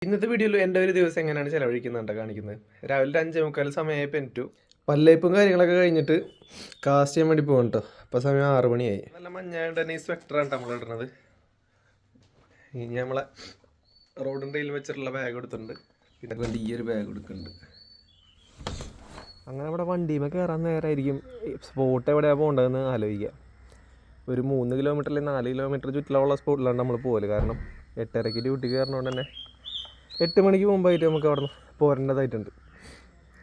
ഇന്നത്തെ വീഡിയോയിൽ എൻ്റെ ഒരു ദിവസം എങ്ങനെയാണ് ചിലവഴിക്കുന്നുണ്ട് കാണിക്കുന്നത്. രാവിലെ 5:45 സമയമായി പെൻറ്റു പല്ലേപ്പും കാര്യങ്ങളൊക്കെ കഴിഞ്ഞിട്ട് കാസ്റ്റ് ചെയ്യാൻ വേണ്ടി പോകണം കേട്ടോ. അപ്പോൾ സമയം 6 മണിയായി. നല്ല മഞ്ഞായിട്ട് തന്നെ ഈ സ്വെറ്ററാണ് നമ്മൾ ഇടുന്നത്. ഇനി നമ്മളെ റോഡിൻ്റെ കയ്യിൽ വെച്ചിട്ടുള്ള ബാഗ് എടുത്തിട്ടുണ്ട്. പിന്നെ വേണ്ടി ഈ ഒരു ബാഗ് എടുക്കുന്നുണ്ട്. അങ്ങനെ അവിടെ വണ്ടിയുമേ കയറാൻ നേരമായിരിക്കും സ്പോട്ട് എവിടെയാണ് പോകേണ്ടതെന്ന് ആലോചിക്കുക. ഒരു 3 കിലോമീറ്റർ അല്ലെങ്കിൽ 4 കിലോമീറ്റർ ചുറ്റിലുള്ള സ്പോട്ടിലാണ് നമ്മൾ പോകല്. കാരണം 8:30 ഡ്യൂട്ടി കയറണോണ്ട് തന്നെ 8 മണിക്ക് മുമ്പായിട്ട് നമുക്ക് അവിടെ നിന്ന് പോരേണ്ടതായിട്ടുണ്ട്.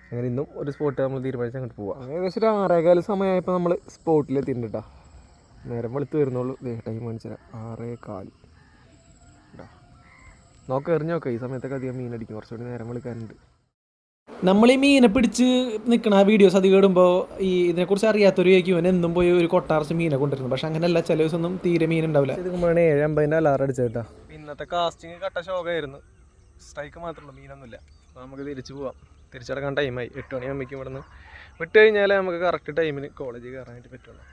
അങ്ങനെ ഇന്നും ഒരു സ്പോട്ട് നമ്മൾ തീരുമാനിച്ച് അങ്ങോട്ട് പോവാം. അങ്ങനെ ഏകദേശം ഒരു 6:15 സമയമായപ്പോൾ നമ്മൾ സ്പോട്ടിലെത്തിയിട്ടുണ്ട് കേട്ടോ. നേരം വെളുത്ത് വരുന്നുള്ളൂ. ടൈം കാണിച്ചാൽ 6:15. നോക്കാം, എറിഞ്ഞ് നോക്കാം. ഈ സമയത്തൊക്കെ അധികം മീനടിക്കും. കുറച്ചുകൂടി നേരം വെളുക്കാനുണ്ട്. നമ്മൾ ഈ മീനെ പിടിച്ച് നിൽക്കണ വീഡിയോസ് അധികം ഇടുമ്പോൾ ഇതിനെക്കുറിച്ച് അറിയാത്തൊരു ചോദിക്കും ഇവൻ എന്നും പോയി ഒരു കൊട്ടാർച്ച് മീനെ കൊണ്ടുവരുന്നു. പക്ഷെ അങ്ങനെയല്ല, ചില ദിവസമൊന്നും തീരെ മീൻ ഉണ്ടാവില്ല. ഇത് 7:50 അലാറം അടിച്ചേട്ടാ. ഇന്നത്തെ കാസ്റ്റിങ് കട്ട ശോകമായിരുന്നു. സ്ട്രൈക്ക് മാത്രമേ ഉള്ളൂ, മീനൊന്നുമില്ല. അപ്പോൾ നമുക്ക് തിരിച്ചു പോവാം. തിരിച്ചടക്കാൻ ടൈമായി. 8 മണിയാകുമ്പോഴേക്കും ഇവിടെ നിന്ന് വിട്ട് കഴിഞ്ഞാൽ നമുക്ക് കറക്റ്റ് ടൈമിന് കോളേജിൽ കയറാനായിട്ട് പറ്റുള്ളൂ.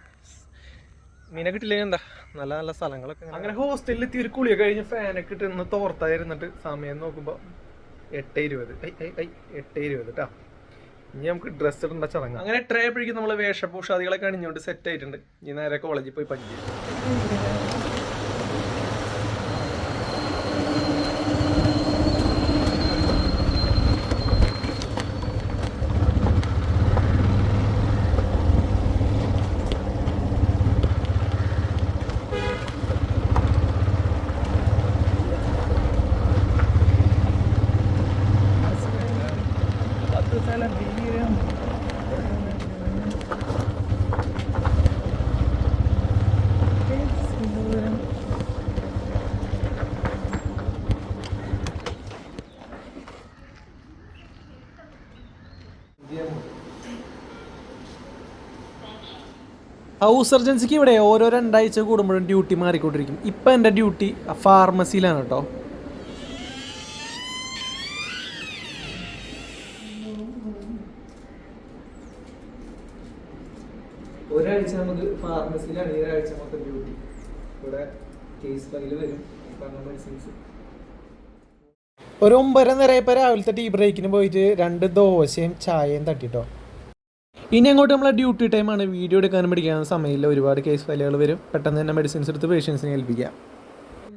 മീനെ കിട്ടില്ലെങ്കിൽ എന്താ, നല്ല നല്ല സ്ഥലങ്ങളൊക്കെ. അങ്ങനെ ഹോസ്റ്റലിൽ എത്തി ഒരു കുളിയൊക്കെ കഴിഞ്ഞ് ഫാനൊക്കെ ഇട്ട് തോർത്തായിരുന്നിട്ട് സമയം നോക്കുമ്പോൾ 8:20. 8:20 കേട്ടോ. ഇനി നമുക്ക് ഡ്രസ്സ് ഇടേണ്ട ചടങ്ങ്. അങ്ങനെ 8:30 നമ്മൾ വേഷഭൂഷാദികളൊക്കെ അണിഞ്ഞുകൊണ്ട് സെറ്റ് ആയിട്ടുണ്ട്. ഇനി നേരെ കോളേജിൽ പോയി പഞ്ച് ചെയ്യും. ഹൗസ് സർജൻസിക്ക് ഇവിടെ ഓരോ 2 ആഴ്ച കൂടുമ്പോഴും ഡ്യൂട്ടി മാറിക്കൊണ്ടിരിക്കും. ഇപ്പം എൻ്റെ ഡ്യൂട്ടി ഫാർമസിയിലാണ് കേട്ടോ. ഒരാഴ്ച നമുക്ക് ഫാർമസിയിലാണ്, ഈ ഒരാഴ്ച മൊത്തം ഡ്യൂട്ടി. ഇവിടെ കേസ് ഫയല് വരും, മെഡിസിൻസ്. ഒരു 9:30 ഇപ്പോൾ രാവിലത്തെ ടീ ബ്രേക്കിന് പോയിട്ട് 2 ദോശയും ചായയും തട്ടിട്ടോ. ഇനി അങ്ങോട്ട് നമ്മളെ ഡ്യൂട്ടി ടൈമാണ്. വീഡിയോ എടുക്കാനും പിടിക്കാനും സമയമില്ല. ഒരുപാട് കേസ് ഫയലുകൾ വരും. പെട്ടെന്ന് തന്നെ മെഡിസിൻസ് എടുത്ത് പേഷ്യൻസിനെ ഏൽപ്പിക്കാം.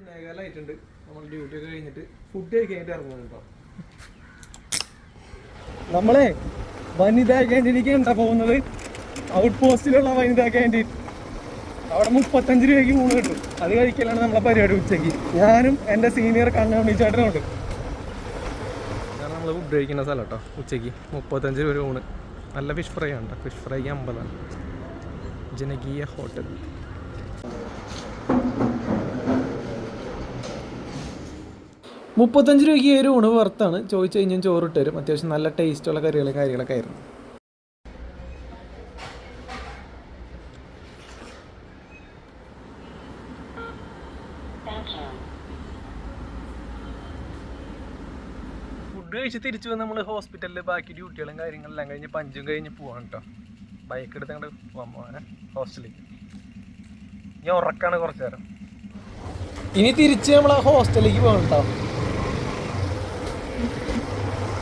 നേകാലായിട്ടുണ്ട്. നമ്മൾ ഡ്യൂട്ടി ഒക്കെ കഴിഞ്ഞിട്ട് ഫുഡ് കഴിക്കാനായിട്ട് ഇറങ്ങുന്നു കേട്ടോ. നമ്മളെ വനിതാ ക്യാൻറ്റീനിലേക്ക് എന്താ പോകുന്നത്? ഔട്ട് പോസ്റ്റിലുള്ള വനിതാ ക്യാൻറ്റീൻ. അവിടെ 35 രൂപയ്ക്ക് ഊണ് കിട്ടും. അത് കഴിക്കലാണ് നമ്മളെ പരിപാടി ഉച്ചയ്ക്ക്. ഞാനും എൻ്റെ സീനിയർ കണ്ണുണ്ണി ചേട്ടനുണ്ട്. കാരണം നമ്മൾ ഫുഡ് കഴിക്കുന്ന സ്ഥലം കേട്ടോ. ഉച്ചയ്ക്ക് 35 രൂപ ഊണ്. നല്ല ഫിഷ് ഫ്രൈ ആണ്. ഫിഷ് ഫ്രൈക്ക് 50. ജനകീയ ഹോട്ടൽ. 35 രൂപയ്ക്ക് ഒരു ഊണ് പുറത്താണ്. ചോദിച്ചു കഴിഞ്ഞാൽ ചോറിട്ട് തരും. അത്യാവശ്യം നല്ല ടേസ്റ്റുള്ള കാര്യങ്ങളൊക്കെ ആയിരുന്നു. ഫുഡ് കഴിച്ച് തിരിച്ചു വന്ന് നമ്മൾ ഹോസ്പിറ്റലിൽ ബാക്കി ഡ്യൂട്ടികളും കാര്യങ്ങളെല്ലാം കഴിഞ്ഞ് പഞ്ചും കഴിഞ്ഞ് പോവാണ് കേട്ടോ. ബൈക്ക് എടുത്ത് അങ്ങോട്ട് പോകാൻ പോകാൻ ഹോസ്റ്റലിലേക്ക്. ഞാൻ ഉറക്കാണ് കുറച്ച് നേരം. ഇനി തിരിച്ച് നമ്മൾ ഹോസ്റ്റലിലേക്ക് പോകണം കേട്ടോ.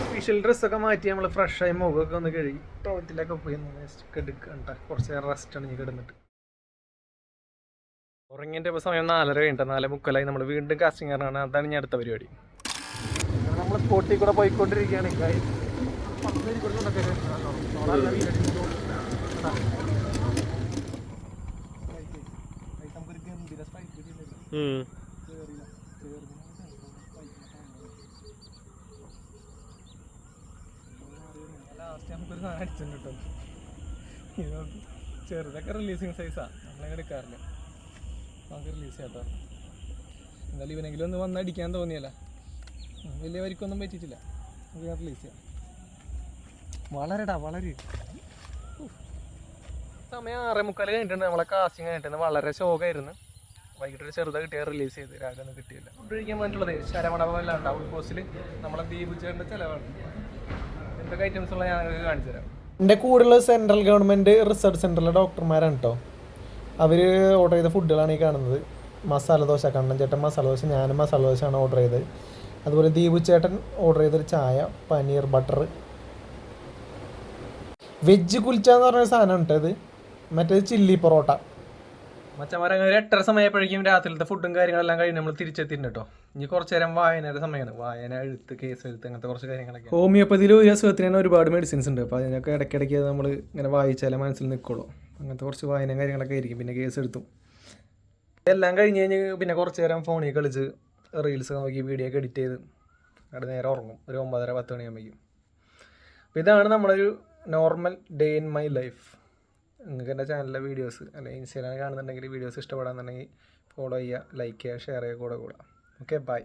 സ്പെഷ്യൽ ഡ്രസ്സൊക്കെ മാറ്റി നമ്മൾ ഫ്രഷായി മുഖമൊക്കെ ഒന്ന് കഴുകി ടോയ്ലറ്റിലൊക്കെ പോയി എടുക്കണ്ട. കുറച്ച് നേരം റെസ്റ്റാണ് ഇനി കിടന്നിട്ട്. ഉറങ്ങിൻ്റെ ഇപ്പോൾ സമയം 4:30 കഴിഞ്ഞിട്ട് 4:45 നമ്മൾ വീണ്ടും കാസ്റ്റിംഗ് കയറാണ്. അതാണ് ഞാൻ അടുത്ത പരിപാടി. നമ്മൾ സ്പോട്ടിൽ കൂടെ പോയിക്കൊണ്ടിരിക്കുകയാണ്. ലാസ്റ്റ് നമുക്കൊരു സാധനം അടിച്ചിട്ടുണ്ട് കേട്ടോ. ചെറുതൊക്കെ റിലീസിങ് സൈസാണ്, നമ്മളങ്ങനെ എടുക്കാറില്ല. നമുക്ക് റിലീസ് ചെയ്യാട്ടോ. എന്തായാലും ഇവനെങ്കിലും ഒന്ന് വന്നടിക്കാൻ തോന്നിയല്ല. വലിയ വരിക്കൊന്നും പറ്റിയിട്ടില്ല. നമുക്ക് റിലീസ് ചെയ്യാം. വളരെ സമയം 6:45 കഴിഞ്ഞിട്ടുണ്ട്. നമ്മളെ കാസ്റ്റിംഗ് കഴിഞ്ഞിട്ടുണ്ട്. വളരെ ശോകമായിരുന്നു. വൈകിട്ടൊരു ചെറുതായി കിട്ടിയ റിലീസ് ചെയ്ത് രാവിലെ ഒന്നും കിട്ടിയില്ല. ഫുഡ് കഴിക്കാൻ വേണ്ടിയിട്ടുള്ളത് ശരമണവെല്ലാം ഔട്ട് പോസ്റ്റിൽ നമ്മളെ ദീപിച്ചേണ്ട ചിലവാണ്. എന്തൊക്കെ ഐറ്റംസ് ഉള്ള ഞാൻ നിങ്ങൾക്ക് കാണിച്ചു തരാം. എൻ്റെ കൂടുതലുള്ള സെൻട്രൽ ഗവൺമെൻറ് റിസർച്ച് സെൻറ്ററിലെ ഡോക്ടർമാരാണ് കേട്ടോ. അവർ ഓർഡർ ചെയ്ത ഫുഡുകളാണ് ഈ കാണുന്നത്. മസാല ദോശ, കണ്ണൻ ചേട്ടൻ മസാല ദോശ, ഞാനും മസാല ദോശയാണ് ഓർഡർ ചെയ്തത്. അതുപോലെ ദീപു ചേട്ടൻ ഓർഡർ ചെയ്തൊരു ചായ, പനീർ ബട്ടർ. വെജ് കുൽച്ച എന്ന് പറഞ്ഞൊരു സാധനം ഉണ്ട്, അത് മറ്റേത് ചില്ലി പൊറോട്ട. മച്ചന്മാരെ ഒരു 8:30 സമയപ്പോഴേക്കും രാത്രിയിലത്തെ ഫുഡും കാര്യങ്ങളെല്ലാം കഴിഞ്ഞ് നമ്മൾ തിരിച്ചെത്തിയിട്ടുണ്ട് കേട്ടോ. ഇനി കുറച്ച് നേരം വായനയുടെ സമയമാണ്. വായന, എഴുത്ത്, കേസ് എഴുത്ത്, അങ്ങനത്തെ കുറച്ച് കാര്യങ്ങളൊക്കെ. ഹോമിയോപ്പതിയിൽ ഒരു അസുഖത്തിന് തന്നെ ഒരുപാട് മെഡിസിൻസ് ഉണ്ട്. അപ്പോൾ അതിനൊക്കെ ഇടയ്ക്കിടയ്ക്ക് നമ്മൾ ഇങ്ങനെ വായിച്ചാലേ മനസ്സിൽ നിൽക്കുള്ളൂ. അങ്ങനത്തെ കുറച്ച് വായനയും കാര്യങ്ങളൊക്കെ ആയിരിക്കും. പിന്നെ കേസ് എഴുത്തും എല്ലാം കഴിഞ്ഞ് കഴിഞ്ഞ് പിന്നെ കുറച്ച് നേരം ഫോണിൽ കളിച്ച് റീൽസ് നോക്കി വീഡിയോ ഒക്കെ എഡിറ്റ് ചെയ്ത് അവിടെ നേരെ ഉറങ്ങും. ഒരു 9:30-10 മണിയാകുമ്പോഴേക്കും. അപ്പോൾ ഇതാണ് നമ്മളൊരു normal day in my life. നിങ്ങൾക്ക് എൻ്റെ ചാനലിലെ വീഡിയോസ് അല്ലെങ്കിൽ ഇൻസ്റ്റാഗ്രാമിൽ കാണുന്നുണ്ടെങ്കിൽ വീഡിയോസ് ഇഷ്ടപ്പെടാന്നുണ്ടെങ്കിൽ ഫോളോ ചെയ്യുക, ലൈക്ക് ചെയ്യുക, ഷെയർ ചെയ്യുക, കൂടെ. Okay, by.